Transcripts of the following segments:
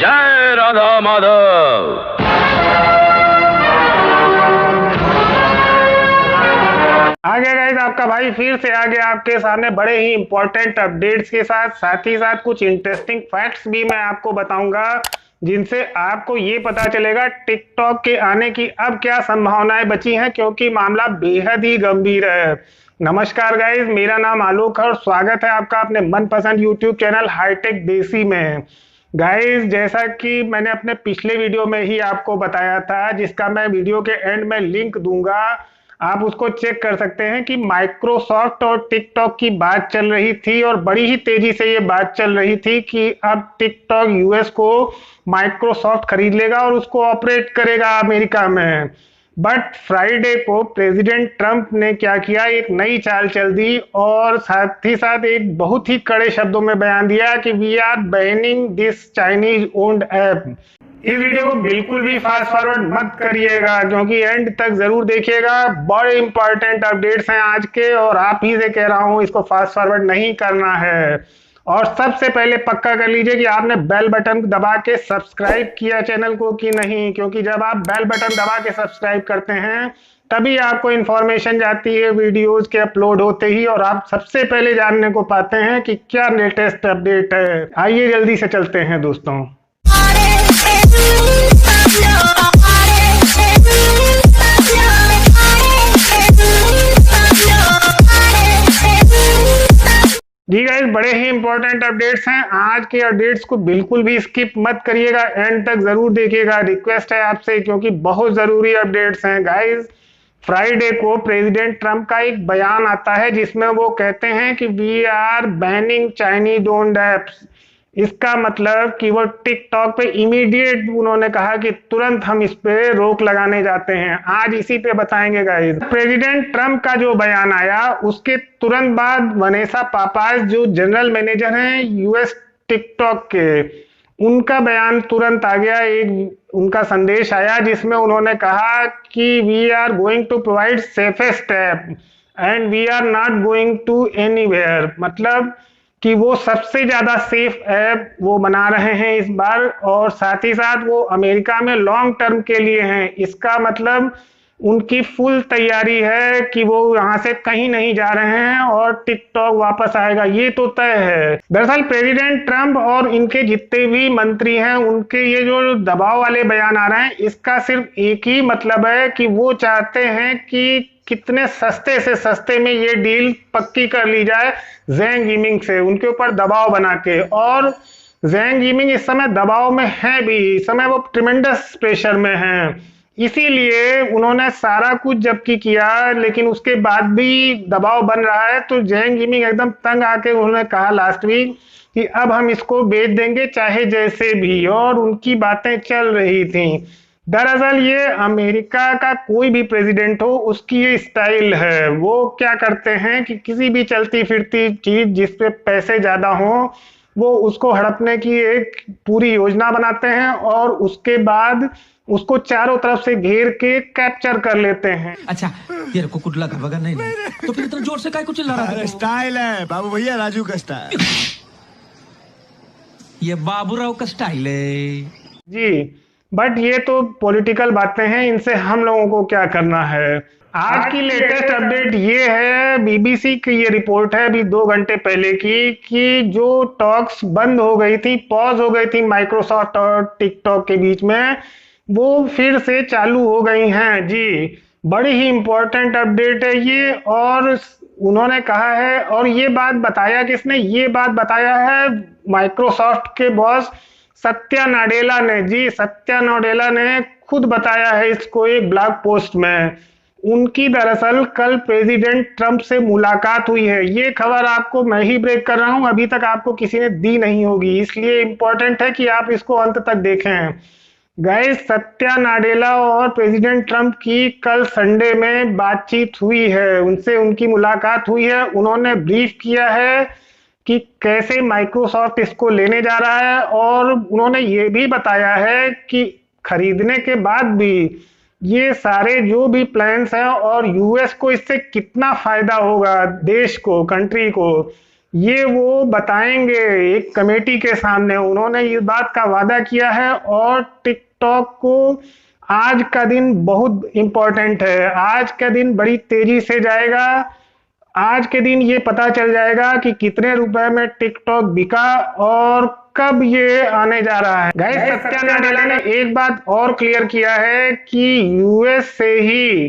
जय राधा माधव। आ गया गाइस, आपका भाई फिर से आ गया आपके सामने बड़े ही इंपॉर्टेंट अपडेट्स के साथ ही साथ कुछ इंटरेस्टिंग फैक्ट्स भी मैं आपको बताऊंगा, जिनसे आपको ये पता चलेगा टिकटॉक के आने की अब क्या संभावनाएं बची हैं, क्योंकि मामला बेहद ही गंभीर है। नमस्कार गाइस, मेरा नाम आलोक है और स्वागत है आपका अपने मनपसंद यूट्यूब चैनल हाईटेक देसी में। गाइस, जैसा कि मैंने अपने पिछले वीडियो में ही आपको बताया था, जिसका मैं वीडियो के एंड में लिंक दूंगा, आप उसको चेक कर सकते हैं कि माइक्रोसॉफ्ट और टिकटॉक की बात चल रही थी और बड़ी ही तेजी से ये बात चल रही थी कि अब टिकटॉक यूएस को माइक्रोसॉफ्ट खरीद लेगा और उसको ऑपरेट करेगा अमेरिका में। बट फ्राइडे को प्रेसिडेंट ट्रंप ने क्या किया, एक नई चाल चल दी और साथ ही साथ एक बहुत ही कड़े शब्दों में बयान दिया कि we are banning this Chinese owned app. इस वीडियो को बिल्कुल भी फास्ट फॉरवर्ड मत करिएगा, क्योंकि एंड तक जरूर देखिएगा। बड़े इंपॉर्टेंट अपडेट्स हैं आज के और आप ही से कह रहा हूं इसको फास्ट फॉरवर्ड नहीं करना है। और सबसे पहले पक्का कर लीजिए कि आपने बेल बटन दबा के सब्सक्राइब किया चैनल को कि नहीं, क्योंकि जब आप बेल बटन दबा के सब्सक्राइब करते हैं तभी आपको इन्फॉर्मेशन जाती है वीडियोज के अपलोड होते ही, और आप सबसे पहले जानने को पाते हैं कि क्या लेटेस्ट अपडेट है। आइए जल्दी से चलते हैं दोस्तों। जी गाइस, बड़े ही इंपॉर्टेंट अपडेट्स हैं। आज के अपडेट्स को बिल्कुल भी स्किप मत करिएगा, एंड तक जरूर देखिएगा, रिक्वेस्ट है आपसे, क्योंकि बहुत जरूरी अपडेट्स हैं। गाइस, फ्राइडे को प्रेसिडेंट ट्रंप का एक बयान आता है जिसमें वो कहते हैं कि we are banning Chinese owned apps. इसका मतलब कि वो टिकटॉक पे इमीडिएट उन्होंने कहा कि तुरंत हम इस पे रोक लगाने जाते हैं। आज इसी पे बताएंगे गाइस। प्रेसिडेंट ट्रंप का जो बयान आया उसके तुरंत बाद वनेसा पापास, जो जनरल मैनेजर हैं यूएस टिकटॉक के, उनका बयान तुरंत आ गया। एक उनका संदेश आया जिसमें उन्होंने कहा कि we are going to provide safest app and we are not going to anywhere. मतलब कि वो सबसे ज्यादा सेफ ऐप वो बना रहे हैं इस बार, और साथ ही साथ वो अमेरिका में लॉन्ग टर्म के लिए हैं। इसका मतलब उनकी फुल तैयारी है कि वो यहाँ से कहीं नहीं जा रहे हैं और टिकटॉक वापस आएगा, ये तो तय है। दरअसल प्रेसिडेंट ट्रंप और इनके जितने भी मंत्री हैं, उनके ये जो दबाव वाले बयान आ रहे हैं, इसका सिर्फ एक ही मतलब है कि वो चाहते हैं कि कितने सस्ते से सस्ते में ये डील पक्की कर ली जाए ज़ेंग यिमिंग से, उनके ऊपर दबाव बना के। और ज़ेंग यिमिंग इस समय दबाव में है भी, इस समय वो ट्रिमेंडस प्रेशर में हैं। इसीलिए उन्होंने सारा कुछ जबकि किया, लेकिन उसके बाद भी दबाव बन रहा है। तो ज़ेंग यिमिंग एकदम तंग आके उन्होंने कहा लास्ट वीक कि अब हम इसको बेच देंगे चाहे जैसे भी, और उनकी बातें चल रही थी। दरअसल ये अमेरिका का कोई भी प्रेसिडेंट हो, उसकी ये स्टाइल है। वो क्या करते हैं कि किसी भी चलती फिरती चीज जिसपे पैसे ज्यादा हो, वो उसको हड़पने की एक पूरी योजना बनाते हैं और उसके बाद उसको चारों तरफ से घेर के कैप्चर कर लेते हैं। अच्छा, तेरे को कुछ लगा वगैरह नहीं तो फिर इतना जोर से काय कुछ चिल्ला रहा था? स्टाइल है बाबू भैया, राजू का स्टाइल। ये बाबूराव का स्टाइल है जी। बट ये तो पॉलिटिकल बातें हैं, इनसे हम लोगों को क्या करना है। आज की लेटेस्ट अपडेट ये है, बीबीसी की ये रिपोर्ट है अभी 2 घंटे पहले की, कि जो टॉक्स बंद हो गई थी, पॉज हो गई थी माइक्रोसॉफ्ट और टिकटॉक के बीच में, वो फिर से चालू हो गई हैं। जी, बड़ी ही इंपॉर्टेंट अपडेट है ये। और उन्होंने कहा है, और ये बात बताया किसने, ये बात बताया है माइक्रोसॉफ्ट के बॉस सत्या नाडेला ने। जी, सत्या नाडेला ने खुद बताया है इसको एक ब्लॉग पोस्ट में। उनकी दरअसल कल प्रेसिडेंट ट्रंप से मुलाकात हुई है। ये खबर आपको मैं ही ब्रेक कर रहा हूं, अभी तक आपको किसी ने दी नहीं होगी, इसलिए इंपॉर्टेंट है कि आप इसको अंत तक देखें। गाइस, सत्या नाडेला और प्रेसिडेंट ट्रंप की कल संडे में बातचीत हुई है, उनसे उनकी मुलाकात हुई है। उन्होंने ब्रीफ किया है कि कैसे माइक्रोसॉफ्ट इसको लेने जा रहा है, और उन्होंने ये भी बताया है कि खरीदने के बाद भी ये सारे जो भी प्लान्स हैं और यूएस को इससे कितना फायदा होगा, देश को, कंट्री को, ये वो बताएंगे एक कमेटी के सामने। उन्होंने इस बात का वादा किया है और टिकटॉक को आज का दिन बहुत इंपॉर्टेंट है। आज का दिन बड़ी तेजी से जाएगा। आज के दिन ये पता चल जाएगा कि कितने रुपए में टिकटॉक बिका और कब ये आने जा रहा है। गाइस, सत्या नाडेला ने एक बात और क्लियर किया है कि यूएस से ही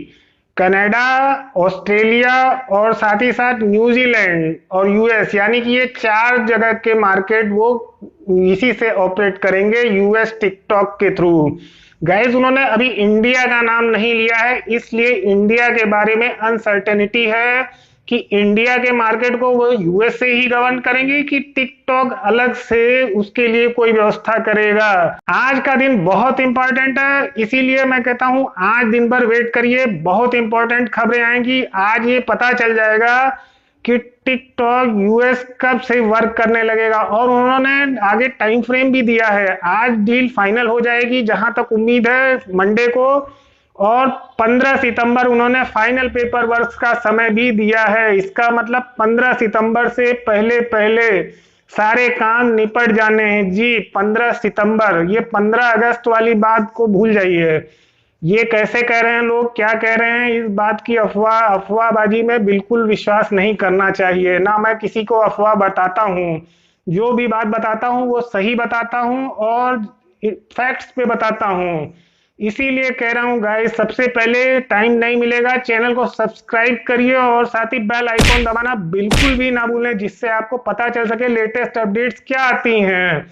कनाडा, ऑस्ट्रेलिया और साथ ही साथ न्यूजीलैंड और यूएस, यानी कि ये 4 जगह के मार्केट वो इसी से ऑपरेट करेंगे, यूएस टिकटॉक के थ्रू। गाइस, उन्होंने अभी इंडिया का नाम नहीं लिया है, इसलिए इंडिया के बारे में अनसर्टेनिटी है कि इंडिया के मार्केट को वो यूएस से ही गवर्न करेंगे कि टिकटॉक अलग से उसके लिए कोई व्यवस्था करेगा। आज का दिन बहुत इंपॉर्टेंट है, इसीलिए मैं कहता हूं आज दिन भर वेट करिए, बहुत इंपॉर्टेंट खबरें आएंगी। आज ये पता चल जाएगा कि टिकटॉक यूएस कब से वर्क करने लगेगा और उन्होंने आगे टाइम फ्रेम भी दिया है। आज डील फाइनल हो जाएगी जहां तक उम्मीद है मंडे को, और 15 सितंबर उन्होंने फाइनल पेपर वर्क का समय भी दिया है। इसका मतलब 15 सितंबर से पहले पहले सारे काम निपट जाने हैं जी। 15 सितंबर, ये 15 अगस्त वाली बात को भूल जाइए। ये कैसे कह रहे हैं लोग, क्या कह रहे हैं, इस बात की अफवाहबाजी में बिल्कुल विश्वास नहीं करना चाहिए। ना मैं किसी को अफवाह बताता हूँ, जो भी बात बताता हूँ वो सही बताता हूँ और फैक्ट्स पे बताता हूँ। इसीलिए कह रहा हूँ गाइस, सबसे पहले टाइम नहीं मिलेगा, चैनल को सब्सक्राइब करिए और साथ ही बेल आइकॉन दबाना बिल्कुल भी ना भूलें, जिससे आपको पता चल सके लेटेस्ट अपडेट्स क्या आती हैं।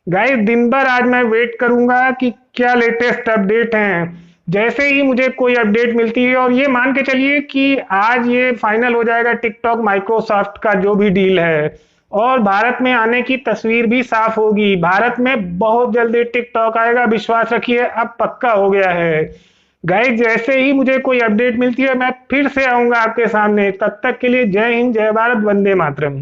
गाइस, दिन भर आज मैं वेट करूंगा कि क्या लेटेस्ट अपडेट हैं। जैसे ही मुझे कोई अपडेट मिलती है, और ये मान के चलिए कि आज ये फाइनल हो जाएगा टिकटॉक माइक्रोसॉफ्ट का जो भी डील है, और भारत में आने की तस्वीर भी साफ होगी। भारत में बहुत जल्दी टिकटॉक आएगा, विश्वास रखिए, अब पक्का हो गया है। गाइस, जैसे ही मुझे कोई अपडेट मिलती है मैं फिर से आऊंगा आपके सामने। तब तक के लिए जय हिंद, जय भारत, वंदे मातरम।